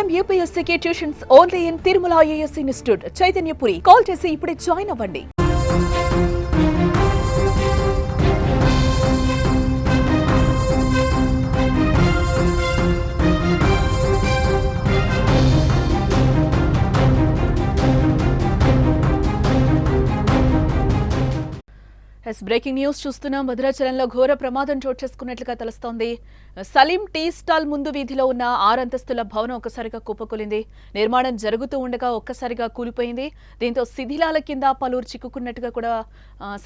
IIM UPSC tuitions only in Tirumala IAS institute Chaitanyapuri. Call చేసి ఇప్పుడే join అవ్వండి. బ్రేకింగ్ న్యూస్ చూస్తున్నాం. భద్రాచలంలో ఘోర ప్రమాదం చోటు చేసుకున్నట్లుగా తెలుస్తోంది. సలీం టీ స్టాల్ ముందు వీధిలో ఉన్న 6 అంతస్తుల భవనం ఒక్కసారిగా కుప్పకూలింది. నిర్మాణం జరుగుతూ ఉండగా ఒక్కసారిగా కూలిపోయింది. దీంతో శిథిలాల కింద పలువురు చిక్కుకున్నట్టుగా కూడా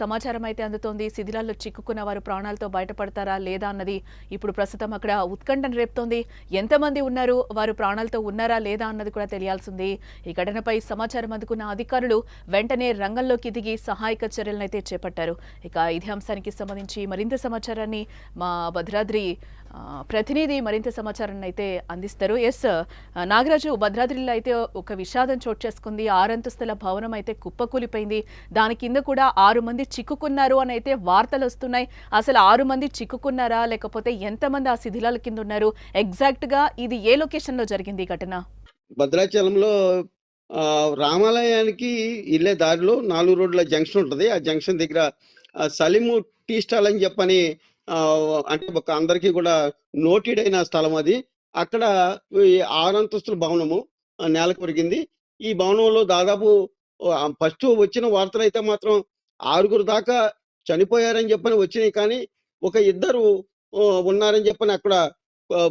సమాచారం అయితే అందుతోంది. శిథిలాల్లో చిక్కుకున్న వారు ప్రాణాలతో బయటపడతారా లేదా అన్నది ఇప్పుడు ప్రస్తుతం అక్కడ ఉత్కంఠను రేపుతోంది. ఎంతమంది ఉన్నారు, వారు ప్రాణాలతో ఉన్నారా లేదా అన్నది కూడా తెలియాల్సింది. ఈ ఘటనపై సమాచారం అందుకున్న అధికారులు వెంటనే రంగంలోకి దిగి సహాయక చర్యలను అయితే చేపట్టారు. ఇక ఇదే అంశానికి సంబంధించి మరింత సమాచారాన్ని మా భద్రాద్రి ప్రతినిధి మరింత సమాచారాన్ని అయితే అందిస్తారు. నాగరాజు, భద్రాద్రిలో అయితే ఒక విషాదం చోటు చేసుకుంది. 6 అంతస్తుల భవనం అయితే కుప్పకూలిపోయింది. దాని కింద కూడా 6 మంది చిక్కుకున్నారు అని అయితే వార్తలు వస్తున్నాయి. అసలు 6 మంది చిక్కుకున్నారా, లేకపోతే ఎంతమంది ఆ శిథిలాల కింద ఉన్నారు? ఎగ్జాక్ట్ గా ఇది ఏ లొకేషన్ లో జరిగింది ఈ ఘటన? భద్రాచలంలో రామాలయానికి వెళ్ళే దారిలో 4 రోడ్ల జంక్షన్ ఉంటుంది. ఆ జంక్షన్ దగ్గర సలీము టీ స్టాల్ అని చెప్పని అంటే ఒక అందరికీ కూడా నోటెడ్ అయిన స్థలం అది. అక్కడ ఈ 6 అంతస్తుల భవనము నేలకు కొరిగింది. ఈ భవనంలో దాదాపు ఫస్ట్ వచ్చిన వార్తలు అయితే మాత్రం 6 దాకా చనిపోయారని చెప్పని వచ్చినాయి. కానీ ఒక ఇద్దరు ఉన్నారని చెప్పని అక్కడ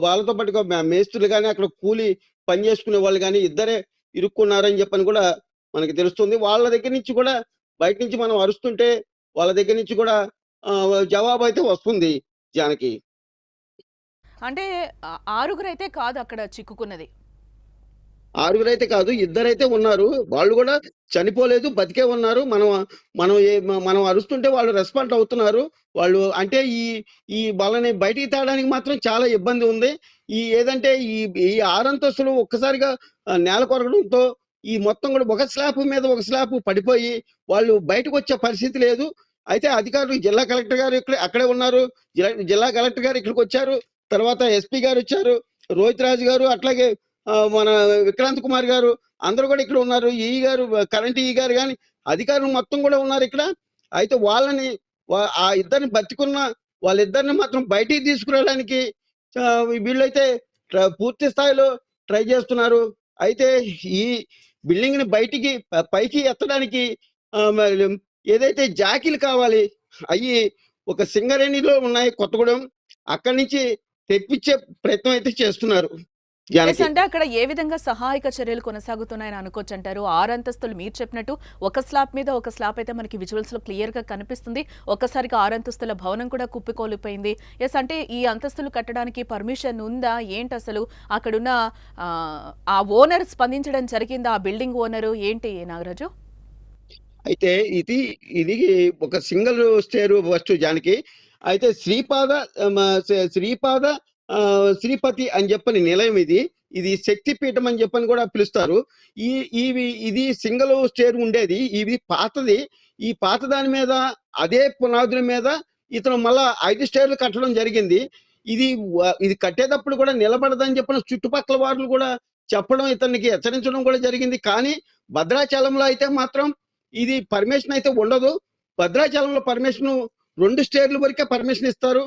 వాళ్ళతో పాటుగా మేస్త్రులు కానీ అక్కడ కూలి పని చేసుకునే వాళ్ళు కానీ ఇద్దరే ఇరుక్కున్నారని చెప్పని కూడా మనకి తెలుస్తుంది. వాళ్ళ దగ్గర నుంచి కూడా బయట నుంచి మనం అరుస్తుంటే వాళ్ళ దగ్గర నుంచి కూడా జవాబు అయితే వస్తుంది జానకి. అంటే 6 అయితే కాదు అక్కడ చిక్కుకున్నది. 6 అయితే కాదు, ఇద్దరైతే ఉన్నారు. వాళ్ళు కూడా చనిపోలేదు, బతికే ఉన్నారు. మనం అరుస్తుంటే వాళ్ళు రెస్పాండ్ అవుతున్నారు. వాళ్ళు అంటే ఈ వాళ్ళని బయటికి తేడానికి మాత్రం చాలా ఇబ్బంది ఉంది. ఏదంటే ఈ 6 అంతస్తులు ఒక్కసారిగా నేల కొరగడంతో ఈ మొత్తం కూడా ఒక స్లాబ్ మీద ఒక స్లాబ్ పడిపోయి వాళ్ళు బయటకు వచ్చే పరిస్థితి లేదు. అయితే అధికారులు జిల్లా కలెక్టర్ గారు అక్కడే ఉన్నారు. జిల్లా కలెక్టర్ గారు ఇక్కడికి వచ్చారు. తర్వాత ఎస్పీ గారు వచ్చారు, రోహిత్ రాజు గారు, అట్లాగే మన విక్రాంత్ కుమార్ గారు అందరూ కూడా ఇక్కడ ఉన్నారు. ఈ గారు, కరెంట్ ఈ గారు కానీ అధికారులు మొత్తం కూడా ఉన్నారు ఇక్కడ. అయితే వాళ్ళని ఆ ఇద్దరిని బతికున్న వాళ్ళిద్దరిని మాత్రం బయటికి తీసుకురావడానికి వీళ్ళైతే పూర్తి స్థాయిలో ట్రై చేస్తున్నారు. అయితే ఈ బిల్డింగ్ ని పైకి ఎత్తడానికి ఏదైతే జాకీలు కావాలి అవి ఒక సింగరేణిలో ఉన్నాయి కొత్తగూడెం, అక్కడి నుంచి తెప్పించే ప్రయత్నం అయితే చేస్తున్నారు. అంటే అక్కడ ఏ విధంగా సహాయక చర్యలు కొనసాగుతున్నాయని అనుకోవచ్చు అంటారు? 6 అంతస్తులు మీరు చెప్పినట్టు ఒక స్లాబ్ మీద ఒక స్లాబ్ అయితే మనకి విజువల్స్ లో క్లియర్ గా కనిపిస్తుంది. ఒక్కసారిగా 6 అంతస్తుల భవనం కూడా కుప్పికోలిపోయింది. అంటే ఈ అంతస్తులు కట్టడానికి పర్మిషన్ ఉందా ఏంటి? అసలు అక్కడున్న ఆ ఓనర్ స్పందించడం జరిగిందా? ఆ బిల్డింగ్ ఓనరు ఏంటి నాగరాజు? అయితే ఇది ఒక సింగిల్ స్టేర్ ఫస్ట్ జానకి. అయితే శ్రీపతి అని చెప్పని నిలయం ఇది శక్తిపీఠం అని చెప్పని కూడా పిలుస్తారు. ఇది సింగిల్ స్టేర్ ఉండేది. ఇది పాతది. ఈ పాత దాని మీద అదే పునాదుల మీద ఇతను మళ్ళా 5 స్టేర్లు కట్టడం జరిగింది. ఇది కట్టేటప్పుడు కూడా నిలబడదని చెప్పిన చుట్టుపక్కల వాళ్ళు కూడా చెప్పడం, ఇతనికి హెచ్చరించడం కూడా జరిగింది. కానీ భద్రాచలంలో అయితే మాత్రం ఇది పర్మిషన్ అయితే ఉండదు. భద్రాచలంలో పర్మిషన్ 2 స్టేర్ల వరకే పర్మిషన్ ఇస్తారు.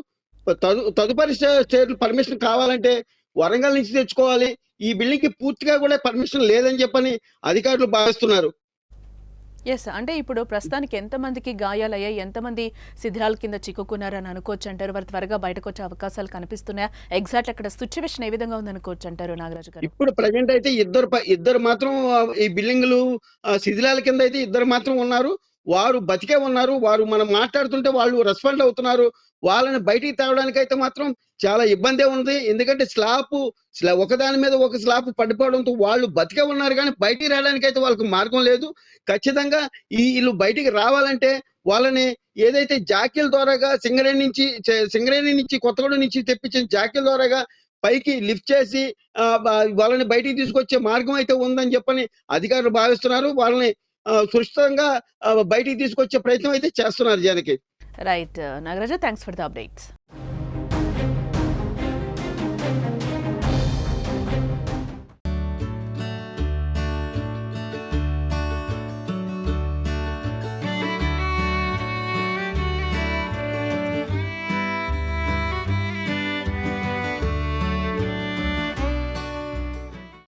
తదుపరి స్టేర్లు పర్మిషన్ కావాలంటే వరంగల్ నుంచి తెచ్చుకోవాలి. ఈ బిల్డింగ్ కి పూర్తిగా కూడా పర్మిషన్ లేదని చెప్పని అధికారులు భావిస్తున్నారు. అంటే ఇప్పుడు ప్రస్తుతానికి ఎంతమందికి గాయాలయ్యాయి, ఎంతమంది శిథిలాల కింద చిక్కుకున్నారని అనుకోవచ్చు అంటారు? వారు త్వరగా బయటకు వచ్చే అవకాశాలు కనిపిస్తున్నాయా? ఎగ్జాక్ట్ అక్కడ సిచ్యువేషన్ ఏ విధంగా ఉంది అనుకోవచ్చు అంటారు నాగరాజు గారు? ఇప్పుడు ప్రజెంట్ అయితే ఇద్దరు మాత్రం ఈ బిల్డింగ్లు శిథిలాల కింద అయితే ఇద్దరు మాత్రం ఉన్నారు. వారు బతికే ఉన్నారు. వారు మనం మాట్లాడుతుంటే వాళ్ళు రెస్పాండ్ అవుతున్నారు. వాళ్ళని బయటికి తేవడానికి అయితే మాత్రం చాలా ఇబ్బందే ఉంది. ఎందుకంటే ఒకదాని మీద ఒక స్లాబ్ పడిపోవడంతో వాళ్ళు బతికే ఉన్నారు, కానీ బయటికి రావడానికి అయితే వాళ్ళకి మార్గం లేదు. ఖచ్చితంగా వీళ్ళు బయటికి రావాలంటే వాళ్ళని ఏదైతే జాకీల ద్వారాగా సింగరేణి నుంచి కొత్తగూడెం నుంచి తెప్పించిన జాకీల ద్వారాగా పైకి లిఫ్ట్ చేసి వాళ్ళని బయటికి తీసుకొచ్చే మార్గం అయితే ఉందని చెప్పని అధికారులు భావిస్తున్నారు. వాళ్ళని సురక్షితంగా బయటికి తీసుకొచ్చే ప్రయత్నం అయితే చేస్తున్నారు Janaki. Right Nagaraju, thanks for the updates.